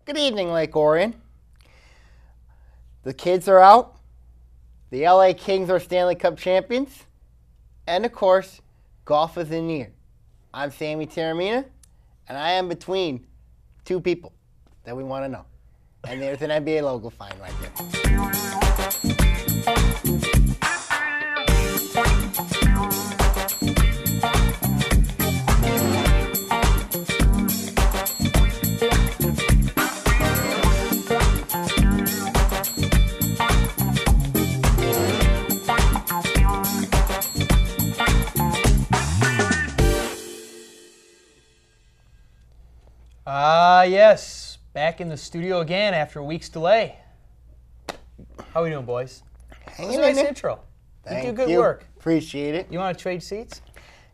Good evening, Lake Orion. The kids are out. The LA Kings are Stanley Cup champions. And, of course, golf is in the air. I'm Sammy Taormina, and I am between two people that we want to know. And there's an NBA logo sign right there. Yes, back in the studio again after a week's delay. How are we doing, boys? Hanging That was a in nice there. intro. Thank you do good you. work. Appreciate it. You want to trade seats?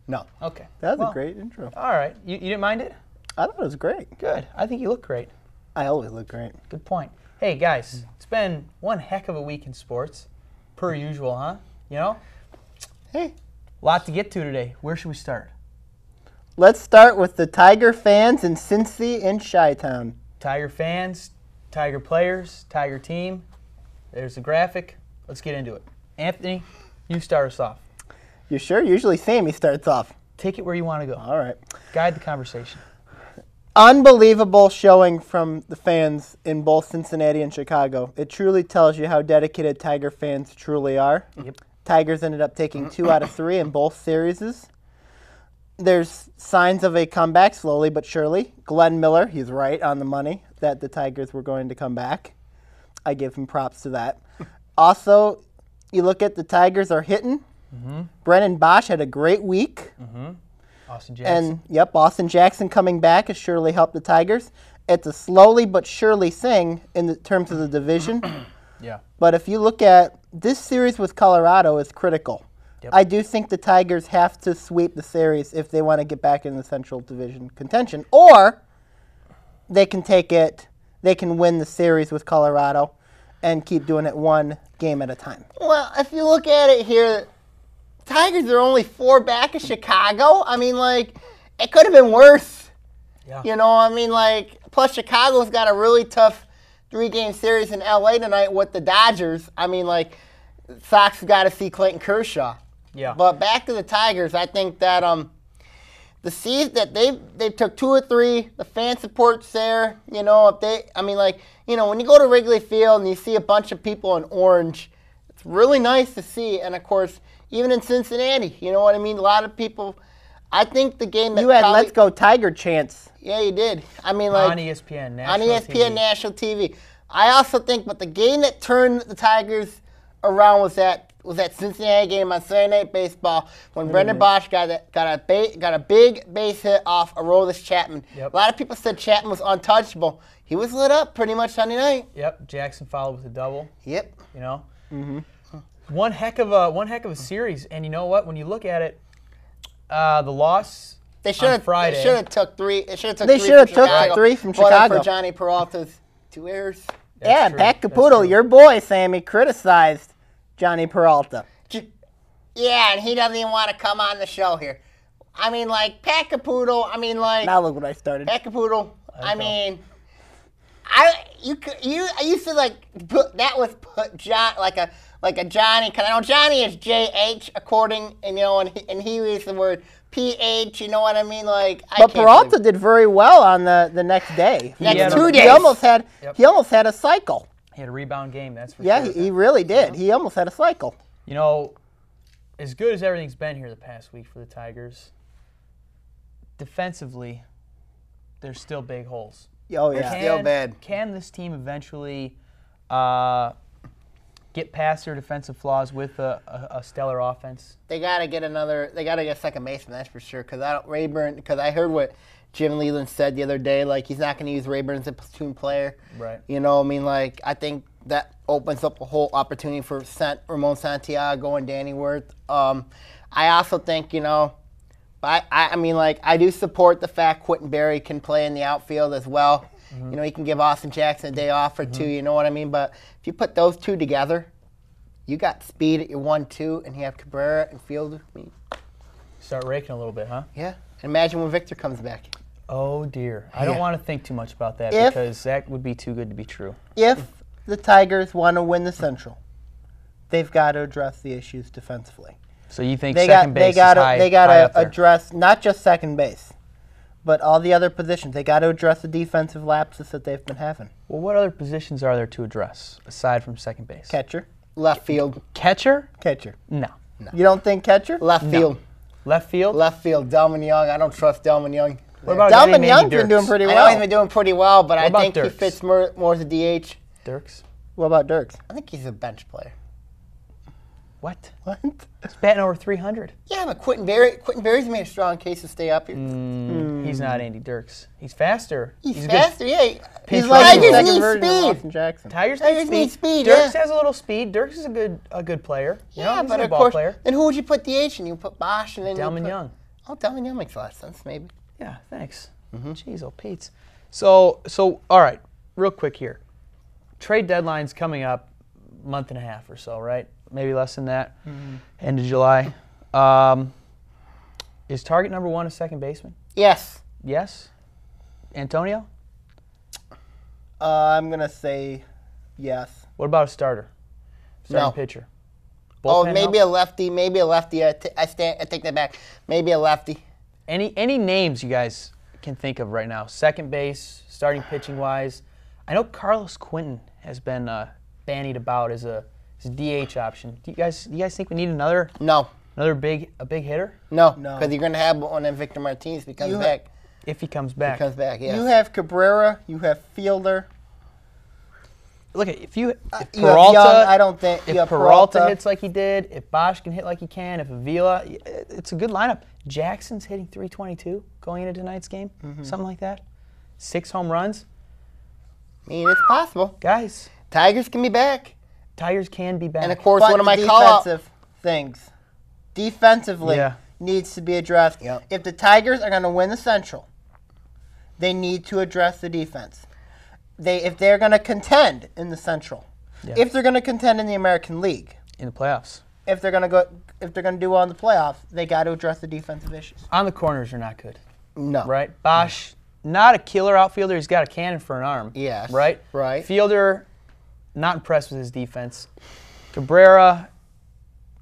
No. Okay. That was Well, a great intro. All right. You didn't mind it? I thought it was great. Good. I think you look great. I always look great. Good point. Hey, guys, it's been one heck of a week in sports, per usual, huh? You know? Hey. Lot to get to today. Where should we start? Let's start with the Tiger fans in Cincy and Chi-Town. Tiger fans, Tiger players, Tiger team. There's the graphic. Let's get into it. Anthony, you start us off. You sure? Usually Sammy starts off. Take it where you want to go. All right. Guide the conversation. Unbelievable showing from the fans in both Cincinnati and Chicago. It truly tells you how dedicated Tiger fans truly are. Yep. Tigers ended up taking 2 out of 3 in both series. There's signs of a comeback, slowly but surely. Glenn Miller, he's right on the money that the Tigers were going to come back. I give him props to that. Also, you look at the Tigers are hitting. Brennan Bosch had a great week. Austin Jackson. And, Austin Jackson coming back has surely helped the Tigers. It's a slowly but surely thing in the terms of the division. Yeah. But if you look at this series with Colorado is critical. Yep. I do think the Tigers have to sweep the series if they want to get back in the Central Division contention. Or they can win the series with Colorado and keep doing it one game at a time. Well, if you look at it here, Tigers are only 4 back of Chicago. I mean, it could have been worse. Yeah. You know, I mean, plus Chicago's got a really tough 3-game series in LA tonight with the Dodgers. I mean, Sox got to see Clayton Kershaw. Yeah. But back to the Tigers, I think that the season that they took 2 or 3, the fan support's there. You know, when you go to Wrigley Field and you see a bunch of people in orange, it's really nice to see. And of course, even in Cincinnati, you know what I mean? A lot of people. I think the game that You had Let's Go Tiger chants. Yeah, you did. I mean, on ESPN National on ESPN TV. National TV. I also think, but the game that turned the Tigers around was that Cincinnati game on Saturday Night Baseball when Brendan Bosch got a big base hit off Aroldis Chapman. Yep. A lot of people said Chapman was untouchable. He was lit up pretty much Sunday night. Yep. Jackson followed with a double. Yep. You know. One heck of a series, and you know what? When you look at it, the loss on Friday. They should have took 3. They should They should have took 3 from Chicago. For Johnny Peralta's 2 errors. Yeah, true. Pat That's Caputo, true. your boy, Sammy, criticized Johnny Peralta. Yeah, and he doesn't even want to come on the show here. I mean, Pat Caputo. I mean, Now look what I started. Pat Caputo. I mean, I used to put that was put John like a Johnny, because I know Johnny is JH according, and he used the word PH. You know what I mean? But Peralta did very well on the next day. Next had 2 a- days. He almost had a cycle. He had a rebound game. That's for Yeah, sure. he really did. He almost had a cycle. You know, as good as everything's been here the past week for the Tigers, defensively, there's still big holes. Oh yeah. Still bad. Can this team eventually get past their defensive flaws with a stellar offense? They gotta get a second baseman, that's for sure. Because I heard what Jim Leland said the other day. He's not going to use Rayburn as a platoon player. Right. You know, I mean, I think that opens up a whole opportunity for Ramon Santiago and Danny Wirth. I also think, I do support the fact Quentin Berry can play in the outfield as well. You know, he can give Austin Jackson a day off or 2, you know what I mean? But if you put those 2 together, you got speed at your 1-2, and you have Cabrera and Fielder. Start raking a little bit, huh? Yeah. Imagine when Victor comes back. Oh, dear. I don't want to think too much about that because that would be too good to be true. If the Tigers want to win the Central, they've got to address the issues defensively. So you think second base is high They got up to there. address not just second base, but all the other positions. They got to address the defensive lapses that they've been having. Well, what other positions are there to address aside from second base? Catcher. Left field. Catcher? Catcher. No. You don't think catcher? Left field. Left field? Left field. Delman Young. I don't trust Delman Young. What about Delman Mandy Young's been Dirks? doing pretty I know well. he's been doing pretty well, but I about think he Dirks? fits more as a DH. Dirks? What about Dirks? I think he's a bench player. What? What? He's batting over 300. Yeah, but Quentin Berry's made a strong case to stay up here. He's not Andy Dirks. He's faster. He's a faster, yeah. He's Pitch like the runner. second need version of speed. Austin Jackson. Tigers Tigers need need speed. speed, Dirks yeah. has a little speed. Dirks is a good player. You know, Yeah, he's but a of ball course, player. then who would you put DH in? You put Bosch and then Delman you put, Young. Oh, Delman Young makes a lot of sense, maybe. Yeah, thanks. Jeez, oh Pete's. So all right, real quick here. Trade deadline's coming up, month and a half or so, right? Maybe less than that. End of July. Is target number one a second baseman? Yes. Yes. Antonio? I'm going to say yes. What about a starter? Starting No. pitcher? Oh, Bullpen maybe help? a lefty. Maybe a lefty. I take that back. Maybe a lefty. Any names you guys can think of right now? Second base, starting pitching wise. I know Carlos Quentin has been bandied about as a DH option. Do you guys think we need another No. big hitter No. No. Because you're going to have one in Victor Martinez if he comes back. if he comes back? He comes back, yes. You have Cabrera. You have Fielder. Look, if You Peralta, have Young. I don't think. if you have Peralta hits like he did, if Bosch can hit like he can, if Avila, it's a good lineup. Jackson's hitting 322 going into tonight's game, something like that. 6 home runs, I mean, it's possible. guys. Tigers can be back. Tigers can be back. And, of course, But one of my the call-out. defensive things, defensively, Yeah. needs to be addressed. Yep. If the Tigers are going to win the Central, they need to address the defense. If they're going to contend in the Central, Yeah. if they're going to contend in the American League, in the playoffs. if they're going to do well in the playoffs, they got to address the defensive issues. On the corners are not good, No. right? Bosch, not a killer outfielder. He's got a cannon for an arm. Yes. Right? Right. Fielder, not impressed with his defense. Cabrera,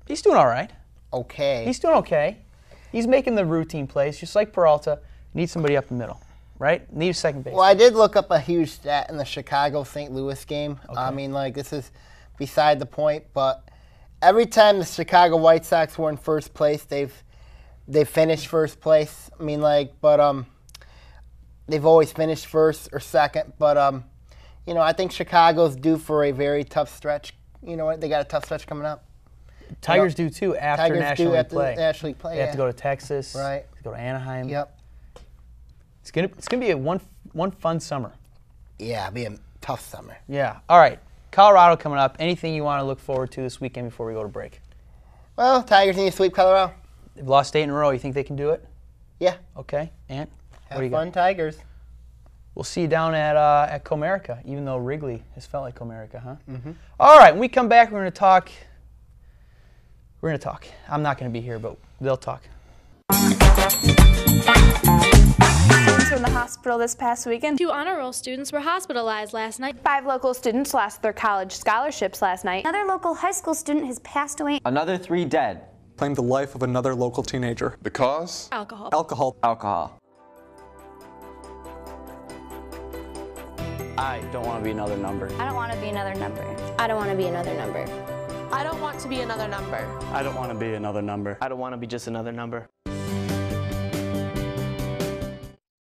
he's doing all right. Okay. He's doing okay. He's making the routine plays, just like Peralta. Needs somebody up the middle, right? Need a second base. Well, I did look up a huge stat in the Chicago-St. Louis game. I mean, like, this is beside the point, but every time the Chicago White Sox were in first place, they've finished first place. I mean, like, but they've always finished first or second. But you know, I think Chicago's due for a very tough stretch. You know what? They got a tough stretch coming up. Tigers do too after Tigers National do League after play. National League play. They have to go to Texas. Right. To go to Anaheim. Yep. It's gonna be a one fun summer. Yeah, it'll be a tough summer. Yeah. All right. Colorado coming up. Anything you want to look forward to this weekend before we go to break? Well, Tigers need to sweep Colorado. They've lost 8 in a row. You think they can do it? Yeah. Okay. Ant, what do Have you fun, got? Tigers. We'll see you down at Comerica, even though Wrigley has felt like Comerica, huh? All right. When we come back, we're going to talk. I'm not going to be here, but they'll talk. Students were in the hospital this past weekend. 2 honor roll students were hospitalized last night. 5 local students lost their college scholarships last night. Another local high school student has passed away. Another 3 dead. Claimed the life of another local teenager. The cause? Alcohol. Alcohol. Alcohol. I don't want to be another number. I don't want to be another number. I don't want to be another number. I don't want to be another number. I don't want to be another number. I don't want to be just another number.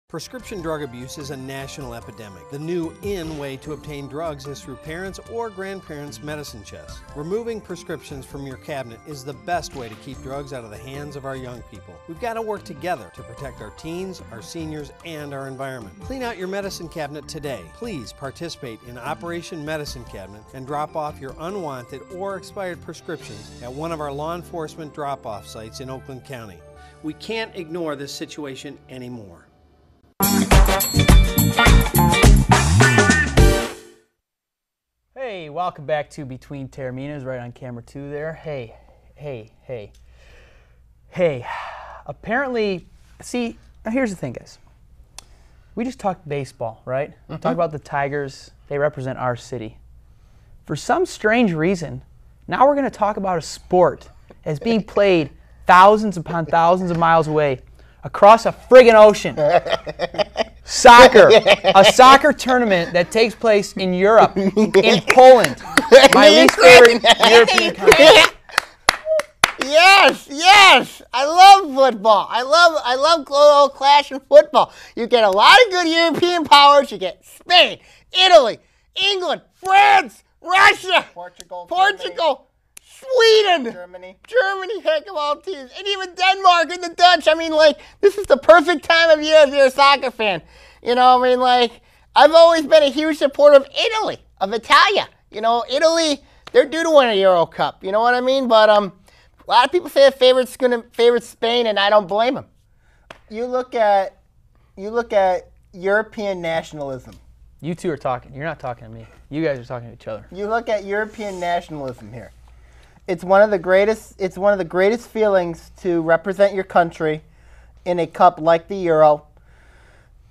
Prescription drug abuse is a national epidemic. The new in way to obtain drugs is through parents' or grandparents' medicine chests. Removing prescriptions from your cabinet is the best way to keep drugs out of the hands of our young people. We've got to work together to protect our teens, our seniors, and our environment. Clean out your medicine cabinet today. Please participate in Operation Medicine Cabinet and drop off your unwanted or expired prescriptions at one of our law enforcement drop-off sites in Oakland County. We can't ignore this situation anymore. Hey, welcome back to Between Taorminas, right on camera 2 there. Hey. Apparently, see, now here's the thing, guys. We just talked baseball, right? Talk about the Tigers. They represent our city. For some strange reason, now we're going to talk about a sport that's being played thousands upon thousands of miles away across a friggin' ocean. Soccer. A soccer tournament that takes place in Europe, in Poland. My least favorite European country. Yes. I love football. I love old clash in football. You get a lot of good European powers. You get Spain, Italy, England, France, Russia, Portugal, Sweden, Germany, heck of all teams, and even Denmark and the Dutch. I mean, like, this is the perfect time of year if you're a soccer fan. You know, I mean, like, I've always been a huge supporter of Italy, of Italia. You know, Italy, they're due to win a Euro Cup. You know what I mean? But a lot of people say the favorite Spain, and I don't blame them. You look at European nationalism. You two are talking. You're not talking to me. You guys are talking to each other. You look at European nationalism here. It's one of the greatest feelings to represent your country in a cup like the Euro.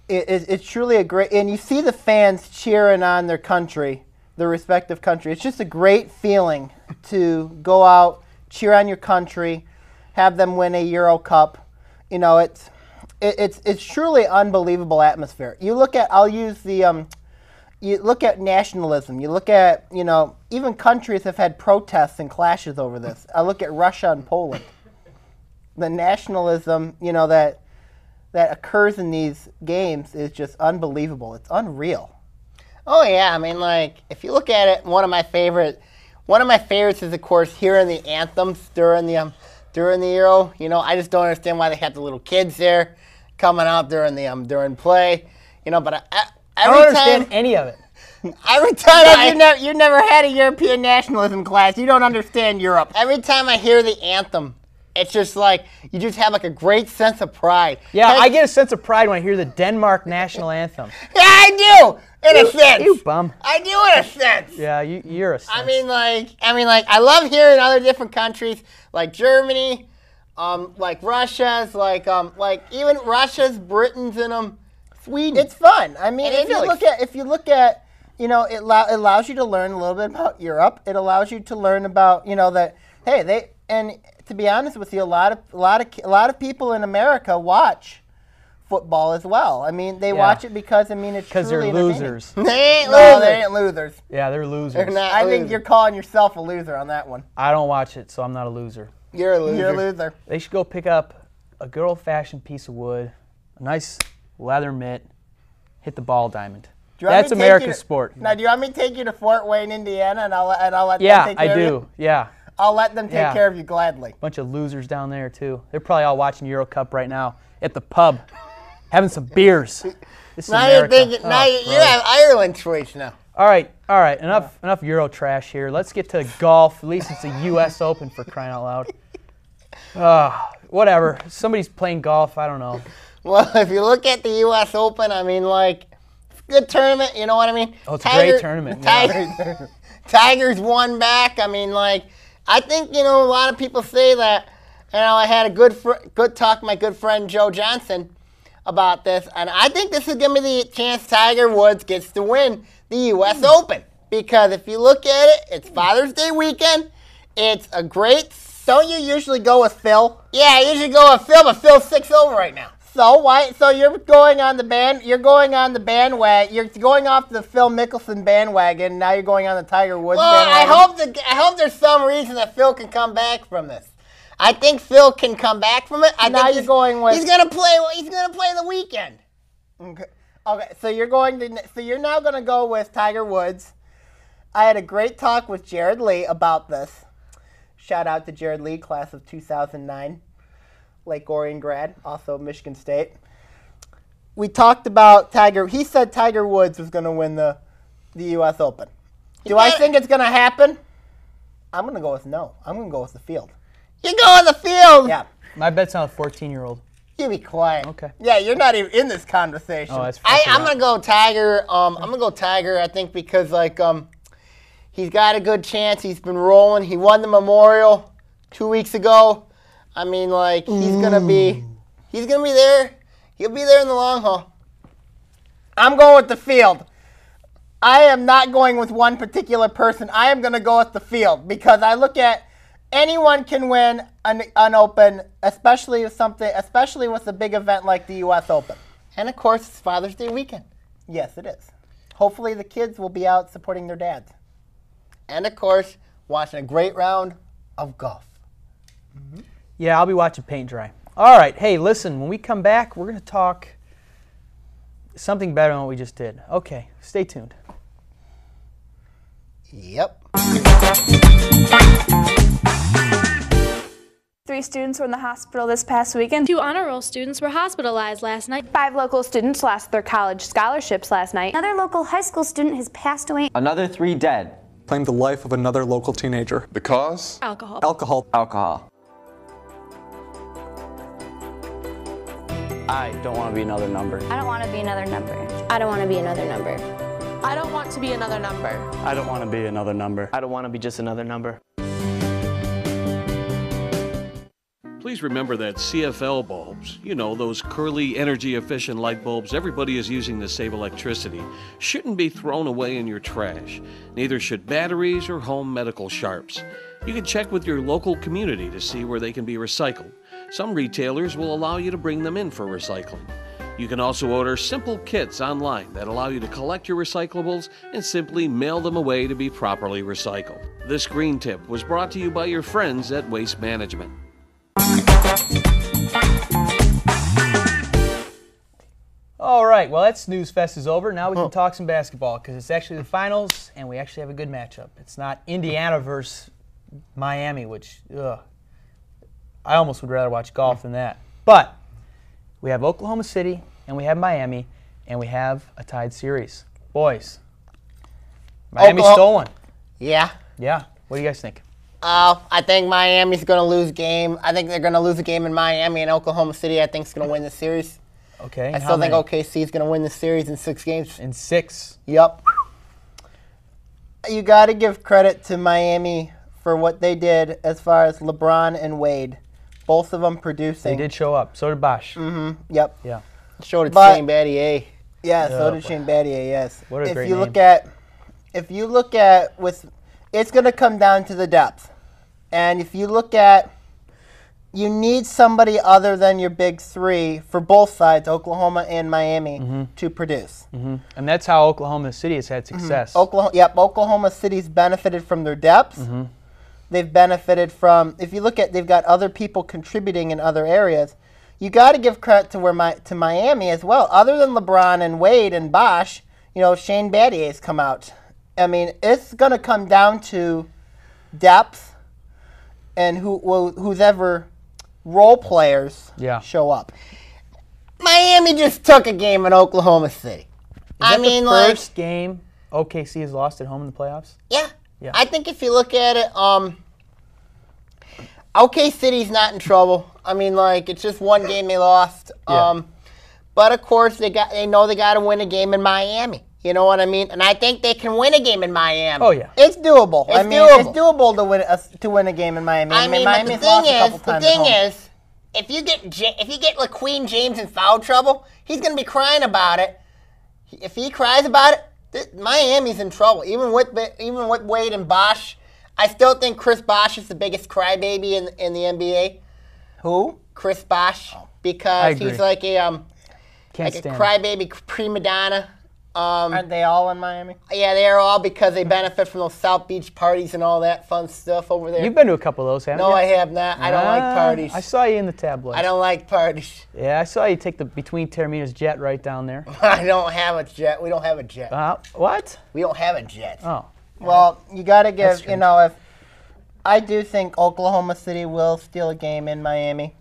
It's truly a great, and you see the fans cheering on their country, their respective country. It's just a great feeling to go out, cheer on your country, have them win a Euro Cup. You know, it's truly unbelievable atmosphere. You look at, you look at nationalism. You look at, you know, even countries have had protests and clashes over this. I look at Russia and Poland. The nationalism, you know, that occurs in these games is just unbelievable. It's unreal. Oh yeah, I mean, like, if you look at it, one of my favorites is, of course, hearing the anthems during the Euro. You know, I just don't understand why they have the little kids there coming out during play. You know, but I don't understand any of it. Every time you never had a European nationalism class. You don't understand Europe. Every time I hear the anthem, it's just like, you just have like a great sense of pride. Yeah, I get a sense of pride when I hear the Denmark national anthem. Yeah, I do, in a sense. You bum. I do in a sense. Yeah, you're a sense. I mean, like, I love hearing other different countries, like Germany, like Russia's, like even Russia's, Britain's, and Sweden. It's fun. I mean, And if you look at, you know, it allows you to learn a little bit about Europe. It allows you to learn about, you know, that, hey, and to be honest with you, a lot of people in America watch football as well. I mean, they watch it because, I mean, it's truly they're losers. They ain't losers. Yeah, they're losers. They're not I losers. think you're calling yourself a loser on that one. I don't watch it, so I'm not a loser. You're a loser. You're a loser. They should go pick up a good old-fashioned piece of wood, a nice leather mitt, hit the ball diamond. That's America's sport. Now, do you want me to take you to Fort Wayne, Indiana, and I'll let them take care Yeah, of I you? do. Yeah. I'll let them take care of you gladly. Bunch of losers down there, too. They're probably all watching Euro Cup right now at the pub, having some beers. This is Now America. you're thinking, you have Ireland choice now. All right. Enough Euro trash here. Let's get to golf. At least it's the U.S. Open, for crying out loud. Whatever. Somebody's playing golf. I don't know. Well, if you look at the U.S. Open, I mean, like, good tournament. You know what I mean? Oh, it's a great tournament. Tigers won back. I mean, like, I think, you know, a lot of people say that. You know, I had a good talk with my good friend Joe Johnson about this, and I think this is going to be the chance Tiger Woods gets to win the U.S. Open. Because if you look at it, it's Father's Day weekend. It's a great. Don't you usually go with Phil? Yeah, I usually go with Phil, but Phil's 6-0 right now. So why? So you're going on the bandwagon. You're going off the Phil Mickelson bandwagon. Now you're going on the Tiger Woods bandwagon. I hope there's some reason that Phil can come back from this. I think Phil can come back from it. Now you're going with. He's gonna play. He's gonna play the weekend. Okay. So you're now gonna go with Tiger Woods. I had a great talk with Jared Lee about this. Shout out to Jared Lee, class of 2009. Lake Orion grad, also Michigan State. We talked about Tiger. He said Tiger Woods was going to win the U.S. Open. Do I think it's going to happen? I'm going to go with no. I'm going to go with the field. You go on the field? Yeah. My bet's on a 14-year-old. You be quiet. Okay. Yeah, you're not even in this conversation. Oh, that's I'm going to go Tiger. I'm going to go Tiger, I think, because, like, he's got a good chance. He's been rolling. He won the Memorial 2 weeks ago. I mean, like, he's gonna be there. He'll be there in the long haul. I'm going with the field. I am not going with one particular person. I am going to go with the field because I look at anyone can win an Open, especially with a big event like the U.S. Open. And of course, it's Father's Day weekend. Yes, it is. Hopefully the kids will be out supporting their dads. And of course, watching a great round of golf. Yeah, I'll be watching paint dry. All right. Hey, listen, when we come back, we're going to talk something better than what we just did. Okay, stay tuned. Yep. 3 students were in the hospital this past weekend. 2 honor roll students were hospitalized last night. 5 local students lost their college scholarships last night. Another local high school student has passed away. Another 3 dead. Claimed the life of another local teenager. The cause? Alcohol. Alcohol. I don't want to be another number. I don't want to be another number. I don't want to be another number. I don't want to be another number. I don't want to be another number. I don't want to be just another number. Please remember that CFL bulbs, you know, those curly, energy-efficient light bulbs everybody is using to save electricity, shouldn't be thrown away in your trash. Neither should batteries or home medical sharps. You can check with your local community to see where they can be recycled. Some retailers will allow you to bring them in for recycling. You can also order simple kits online that allow you to collect your recyclables and simply mail them away to be properly recycled. This green tip was brought to you by your friends at Waste Management. All right, well, that snooze fest is over. Now we can talk some basketball because it's actually the finals, and we actually have a good matchup. It's not Indiana versus Miami, which, I almost would rather watch golf than that. But we have Oklahoma City, and we have Miami, and we have a tied series. Boys, Miami stole one. Yeah. Yeah. What do you guys think? I think Miami's going to lose a game. I think they're going to lose a game in Miami, and Oklahoma City, I think, is going to win the series. Okay. I still think OKC is going to win the series in 6 games. In 6? Yep. You got to give credit to Miami for what they did as far as LeBron and Wade. Both of them producing. They did show up. So did Bosh. Mm-hmm. Yep. Yeah. So did Shane Battier. Yeah, so did Shane Battier, yes. What a great name. If you look at it's going to come down to the depth. And if you look at, you need somebody other than your big 3 for both sides, Oklahoma and Miami, to produce. And that's how Oklahoma City has had success. Oklahoma City's benefited from their depth. They've benefited from, if you look at, they've got other people contributing in other areas. You got to give credit to Miami as well. Other than LeBron and Wade and Bosh, Shane Battier's come out. I mean, it's going to come down to depth and who's ever role players show up. Miami just took a game in Oklahoma City. The first game OKC has lost at home in the playoffs? Yeah. I think if you look at it, OK City's not in trouble. I mean, it's just one game they lost. But of course, they know they got to win a game in Miami. You know what I mean? And I think they can win a game in Miami. Oh yeah, it's doable. It's doable to win a game in Miami. Miami's lost a couple times. The thing is, if you get LaQueen James in foul trouble, he's going to be crying about it. If he cries about it, Miami's in trouble. Even with Wade and Bosh, I still think Chris Bosh is the biggest crybaby in the NBA. Who? Chris Bosh, because he's like a crybaby prima donna. Aren't they all in Miami? Yeah, they're all because they benefit from those South Beach parties and all that fun stuff over there. You've been to a couple of those, haven't you? No, I have not. I don't like parties. I saw you in the tabloids. I don't like parties. Yeah, I saw you take the between Taorminas jet right down there. I don't have a jet. We don't have a jet. What? We don't have a jet. Oh. Well, you got to give, if I do think Oklahoma City will steal a game in Miami.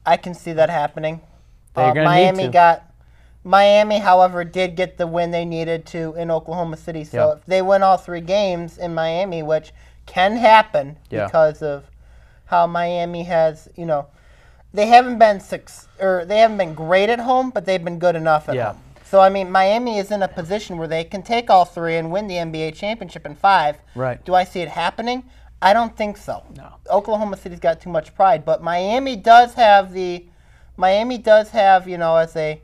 I can see that happening. They're going to need to. Miami, however, did get the win they needed to in Oklahoma City. So if they win all 3 games in Miami, which can happen because of how Miami has, they haven't been great at home, but they've been good enough at home. So Miami is in a position where they can take all 3 and win the NBA championship in 5. Right. Do I see it happening? I don't think so. No. Oklahoma City's got too much pride, but Miami does have, as a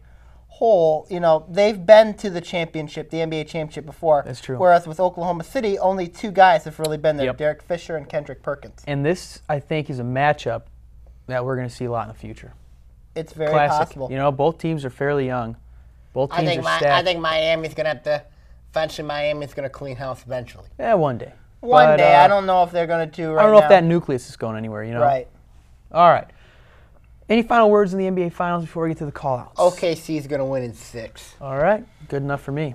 whole, they've been to the championship, the NBA championship before. That's true. Whereas with Oklahoma City, only 2 guys have really been there, Yep. Derek Fisher and Kendrick Perkins. And this, I think, is a matchup that we're going to see a lot in the future. It's very Classic. possible. Both teams are fairly young. Both teams are stacked. I think Miami's going to have to, eventually Miami's going to clean house eventually. Yeah, one day. One day. I don't know if they're going to right I don't know now. if that nucleus is going anywhere, Right. All right. Any final words in the NBA Finals before we get to the call-outs? OKC's going to win in 6. All right. Good enough for me.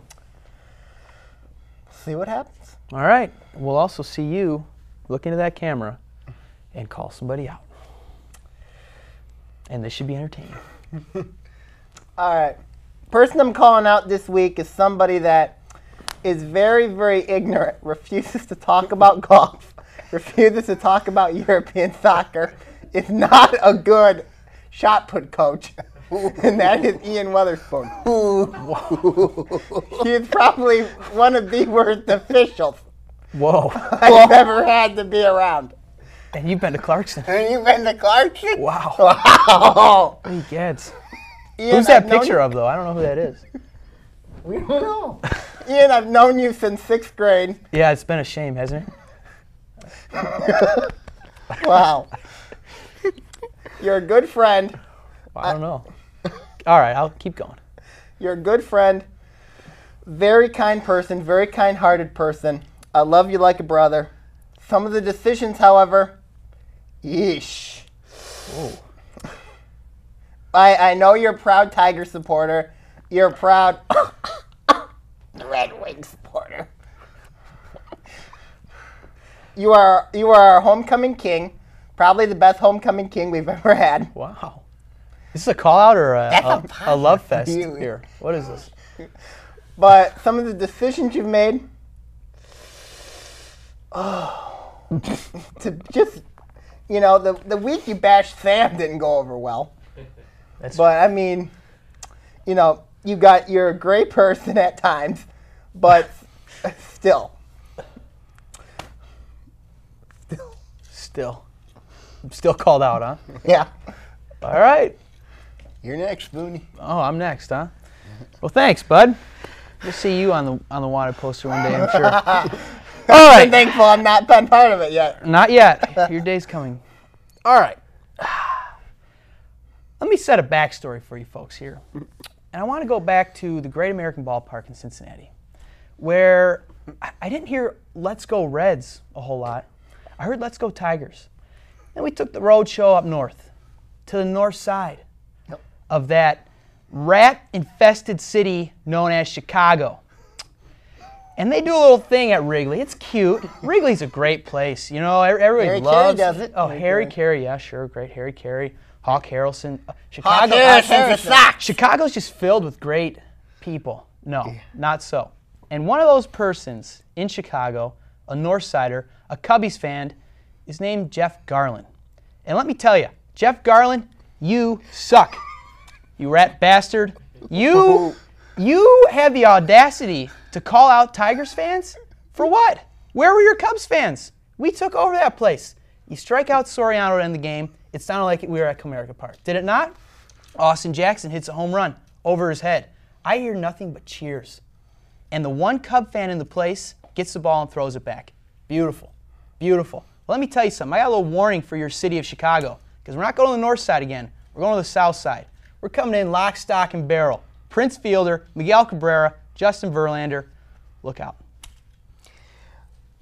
See what happens. All right. We'll also see you look into that camera and call somebody out. And this should be entertaining. All right. Person I'm calling out this week is somebody that is very, very ignorant, refuses to talk about golf, refuses to talk about European soccer, is not a good shot put coach, and that is Ian Weatherspoon. He is probably one of the worst officials Whoa. I've ever had to be around. And you've been to Clarkson. And you've been to Clarkson? Wow. Wow. He gets. Ian, Who's that picture of, though? I don't know who that is. We don't know. Ian, I've known you since 6th grade. Yeah, it's been a shame, hasn't it? Wow. You're a good friend. Well, I don't know. All right, I'll keep going. You're a good friend, very kind person, very kind-hearted person. I love you like a brother. Some of the decisions, however, yeesh. Whoa. I know you're a proud Tiger supporter. You're a proud Red Wing supporter. You are our homecoming king, probably the best homecoming king we've ever had. Wow. Is this a call-out or a love fest You. here? What is this? But some of the decisions you've made, to just, the week you bashed Sam didn't go over well. But I mean, you're a great person at times, but still. I'm still called out, huh? Yeah. All right. You're next, Booney. Oh, I'm next, huh? Well, thanks, bud. We'll see you on the wanted poster one day, I'm sure. All right. I'm thankful I'm not been part of it yet. Not yet. Your day's coming. All right. Let me set a backstory for you folks here. And I want to go back to the Great American Ballpark in Cincinnati, where I didn't hear Let's Go Reds a whole lot. I heard Let's Go Tigers. Then we took the road show up north to the north side of that rat-infested city known as Chicago. And they do a little thing at Wrigley. It's cute. Wrigley's a great place. Everybody Harry loves Carey does it. Oh, Harry Carey, yeah, sure. Great Harry Carey. Hawk Harrelson. Chicago. Chicago's just filled with great people. No, not so. And one of those persons in Chicago, a North Sider, a Cubbies fan, is named Jeff Garland. And let me tell you, Jeff Garland, you suck. You rat bastard. You have the audacity to call out Tigers fans? For what? Where were your Cubs fans? We took over that place. You strike out Soriano to end the game. It sounded like we were at Comerica Park. Did it not? Austin Jackson hits a home run over his head. I hear nothing but cheers. And the one Cub fan in the place gets the ball and throws it back. Beautiful. Beautiful. Well, let me tell you something. I got a little warning for your city of Chicago, because we're not going to the north side again. We're going to the south side. We're coming in lock, stock, and barrel. Prince Fielder, Miguel Cabrera, Justin Verlander. Look out.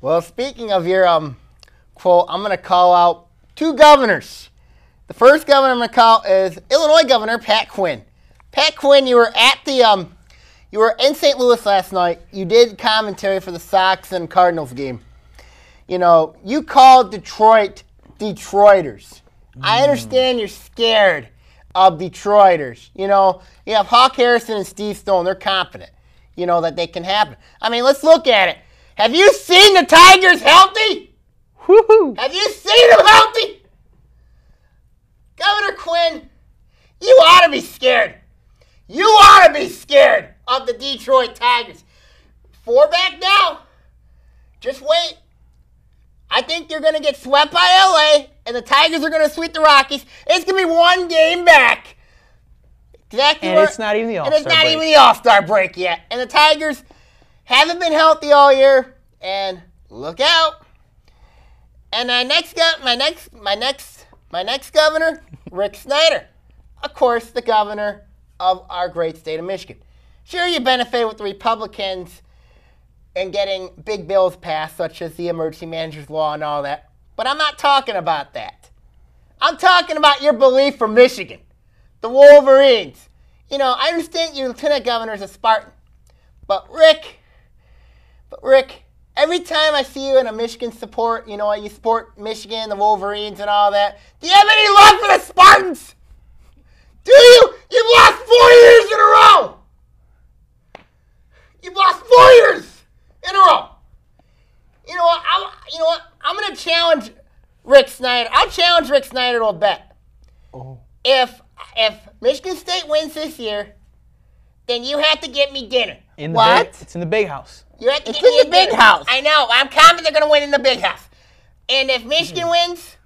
Well, speaking of your quote, I'm going to call out 2 governors. The first governor I'm going to call is Illinois Governor Pat Quinn. Pat Quinn, you were in St. Louis last night. You did commentary for the Sox and Cardinals game. You called Detroit Detroiters. I understand you're scared of Detroiters. You have Hawk Harrison and Steve Stone. They're confident, that they can happen. I mean, let's look at it. Have you seen the Tigers healthy? Woo-hoo. Have you seen them healthy? Governor Quinn, you ought to be scared. You ought to be scared of the Detroit Tigers. 4 back now. Just wait. I think you're going to get swept by LA, and the Tigers are going to sweep the Rockies. It's going to be 1 game back. Exactly. And it's not even the All-Star break. And it's not even the All-Star break yet. And the Tigers haven't been healthy all year. And look out. And my next governor, Rick Snyder. Of course, the governor of our great state of Michigan. Sure, you benefit with the Republicans and getting big bills passed, such as the emergency manager's law and all that. But I'm not talking about that. I'm talking about your belief for Michigan, the Wolverines. You know, I understand your lieutenant governor is a Spartan. But Rick, every time I see you in a Michigan support, you know, you support Michigan, the Wolverines and all that, do you have any love for the Spartans? Do you? You've lost 4 years in a row. You've lost 4 years in a row. You know what? I'm going to challenge Rick Snyder. I'll challenge Rick Snyder to a bet. Oh. If Michigan State wins this year, then you have to get me dinner. It's in the big house. You have to get me in the big house. I know. I'm confident they're going to win in the big house. And if Michigan wins,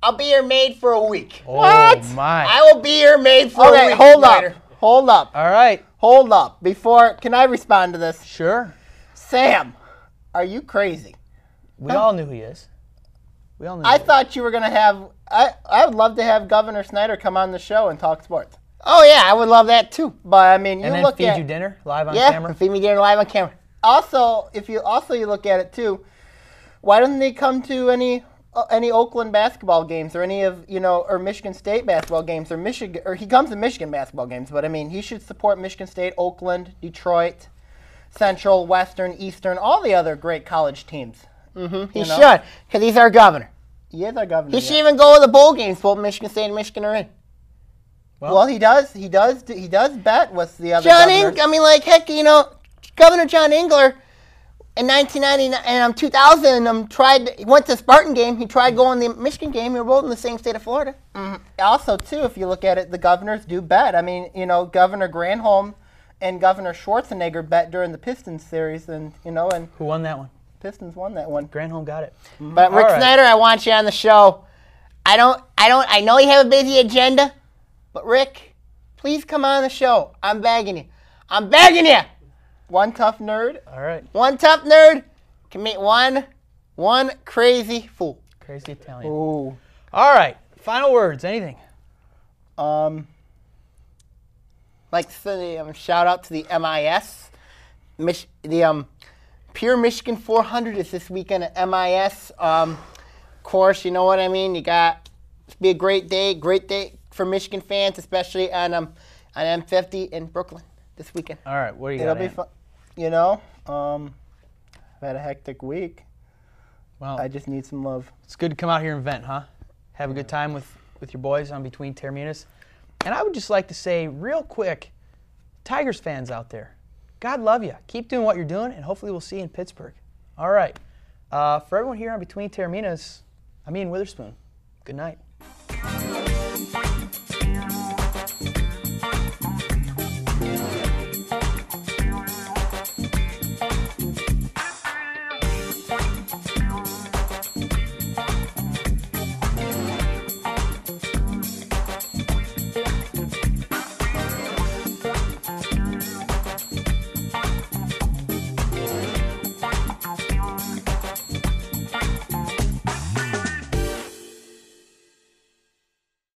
I'll be your maid for a week. Oh, what? My. I will be your maid for a week. Okay, hold up. All right. Hold up. Can I respond to this? Sure. Sam, are you crazy? We all knew who he is. I thought you were going to have, I would love to have Governor Snyder come on the show and talk sports. Oh, yeah, I would love that too. But, I mean, and then feed you dinner live on camera? Yeah, feed me dinner live on camera. Also, you look at it too, why don't they come to any Oakland basketball games or any of, or Michigan State basketball games or he comes to Michigan basketball games, but I mean, he should support Michigan State, Oakland, Detroit, Central, Western, Eastern, all the other great college teams. Mm-hmm. He should, because he's our governor. He is our governor. He should even go to the bowl games both Michigan State and Michigan are in. Well, he does bet with the other governors. I mean, like, heck, Governor John Engler in 1990 and 2000 he went to the Spartan game. He tried going to the Michigan game. They were both in the same state of Florida. Mm-hmm. Also, too, if you look at it, the governors do bet. I mean, Governor Granholm and Governor Schwarzenegger bet during the Pistons series, and who won that one? Pistons won that one. Granholm got it. Mm-hmm. But Rick Snyder, I want you on the show. I know you have a busy agenda, but Rick, please come on the show. I'm begging you. One tough nerd. All right. One tough nerd can meet one crazy fool. Crazy Italian. Ooh. All right. Final words. Anything? Like to say shout out to the MIS. The Pure Michigan 400 is this weekend at MIS. Of course, you know what I mean. It's be a great day for Michigan fans, especially on M50 in Brooklyn this weekend. All right. What do you got? It'll be fun. I've had a hectic week. Well, I just need some love. It's good to come out here and vent, huh? Have a good time with your boys on Between Taorminas. And I would just like to say real quick, Tigers fans out there, God love you. Keep doing what you're doing, and hopefully we'll see you in Pittsburgh. All right. For everyone here on Between Taorminas, I'm Ian Witherspoon. Good night.